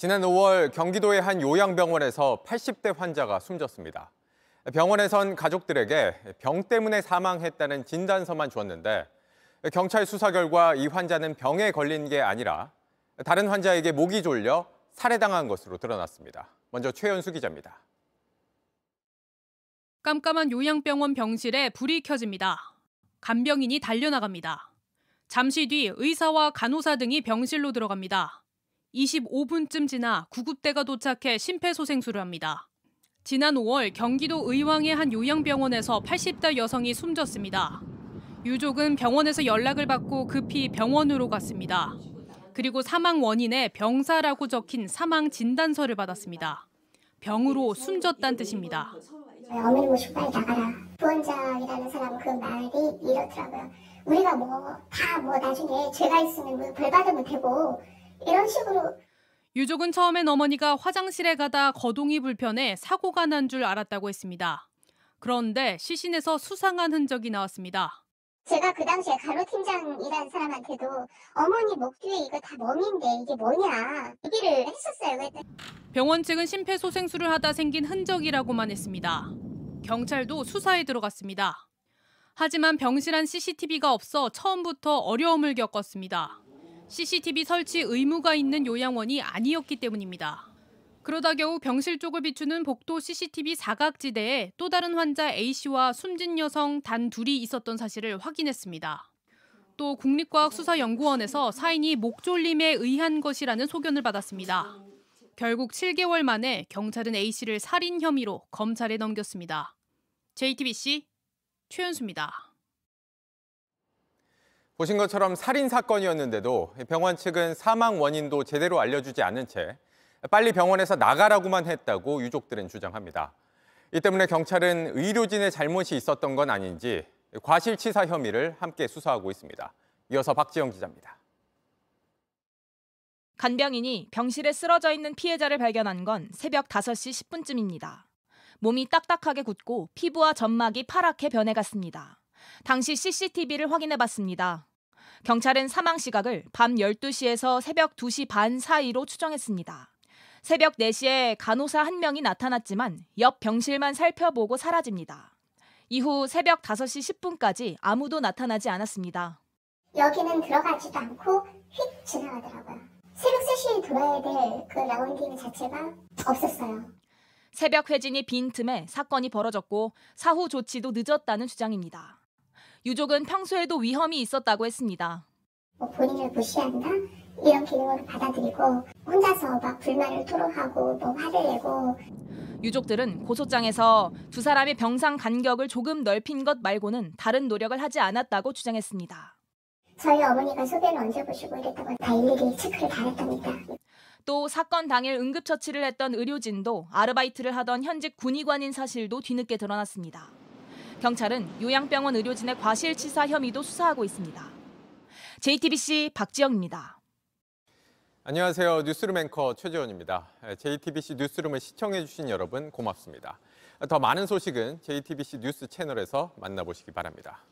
지난 5월 경기도의 한 요양병원에서 80대 환자가 숨졌습니다. 병원에선 가족들에게 병 때문에 사망했다는 진단서만 줬는데 경찰 수사 결과 이 환자는 병에 걸린 게 아니라 다른 환자에게 목이 졸려 살해당한 것으로 드러났습니다. 먼저 최연수 기자입니다. 깜깜한 요양병원 병실에 불이 켜집니다. 간병인이 달려나갑니다. 잠시 뒤 의사와 간호사 등이 병실로 들어갑니다. 25분쯤 지나 구급대가 도착해 심폐소생술을 합니다. 지난 5월 경기도 의왕의 한 요양병원에서 80대 여성이 숨졌습니다. 유족은 병원에서 연락을 받고 급히 병원으로 갔습니다. 그리고 사망 원인에 병사라고 적힌 사망 진단서를 받았습니다. 병으로 숨졌다는 뜻입니다. 어머니 모시고 빨리 나가라. 부원장이라는 사람 그 말이 이렇더라고요. 우리가 다 나중에 죄가 있으면 벌 받으면 되고 이런 식으로. 유족은 처음엔 어머니가 화장실에 가다 거동이 불편해 사고가 난 줄 알았다고 했습니다. 그런데 시신에서 수상한 흔적이 나왔습니다. 제가 그 당시에 간호팀장이라는 사람한테도 어머니 목 뒤에 이거 다 멍인데 이게 뭐냐 얘기를 했었어요. 병원 측은 심폐소생술을 하다 생긴 흔적이라고만 했습니다. 경찰도 수사에 들어갔습니다. 하지만 병실 안 CCTV가 없어 처음부터 어려움을 겪었습니다. CCTV 설치 의무가 있는 요양원이 아니었기 때문입니다. 그러다 겨우 병실 쪽을 비추는 복도 CCTV 사각지대에 또 다른 환자 A씨와 숨진 여성 단 둘이 있었던 사실을 확인했습니다. 또 국립과학수사연구원에서 사인이 목졸림에 의한 것이라는 소견을 받았습니다. 결국 7개월 만에 경찰은 A씨를 살인 혐의로 검찰에 넘겼습니다. JTBC 최연수입니다. 보신 것처럼 살인 사건이었는데도 병원 측은 사망 원인도 제대로 알려주지 않은 채 빨리 병원에서 나가라고만 했다고 유족들은 주장합니다. 이 때문에 경찰은 의료진의 잘못이 있었던 건 아닌지 과실치사 혐의를 함께 수사하고 있습니다. 이어서 박지영 기자입니다. 간병인이 병실에 쓰러져 있는 피해자를 발견한 건 새벽 5시 10분쯤입니다. 몸이 딱딱하게 굳고 피부와 점막이 파랗게 변해갔습니다. 당시 CCTV를 확인해봤습니다. 경찰은 사망 시각을 밤 12시에서 새벽 2시 반 사이로 추정했습니다. 새벽 4시에 간호사 1명이 나타났지만 옆 병실만 살펴보고 사라집니다. 이후 새벽 5시 10분까지 아무도 나타나지 않았습니다. 여기는 들어가지도 않고 휙 지나가더라고요. 새벽 3시에 돌아야 될 그 라운딩 자체가 없었어요. 새벽 회진이 빈 틈에 사건이 벌어졌고 사후 조치도 늦었다는 주장입니다. 유족은 평소에도 위험이 있었다고 했습니다. 본인을 무시한다? 이런 기능으로 받아들이고 혼자서 막 불만을 토로하고 화를 내고. 유족들은 고소장에서 두 사람의 병상 간격을 조금 넓힌 것 말고는 다른 노력을 하지 않았다고 주장했습니다. 저희 어머니가 소변을 언제 보시고 이랬다고 다 일일이 체크를 다 했답니다. 또 사건 당일 응급처치를 했던 의료진도 아르바이트를 하던 현직 군의관인 사실도 뒤늦게 드러났습니다. 경찰은 요양병원 의료진의 과실치사 혐의도 수사하고 있습니다. JTBC 박지영입니다. 안녕하세요. 뉴스룸 앵커 최재원입니다. JTBC 뉴스룸을 시청해주신 여러분 고맙습니다. 더 많은 소식은 JTBC 뉴스 채널에서 만나보시기 바랍니다.